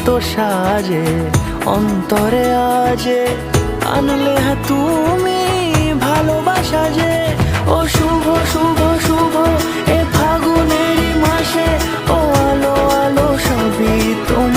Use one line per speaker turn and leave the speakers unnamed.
কত সাজে অন্তরে আজে আনলে হ্যাঁ তুমি ভালোবাসা যে। ও শুভ শুভ শুভ এ ফাগুনেরই মাসে, ও আলো আলো সবই তোমার।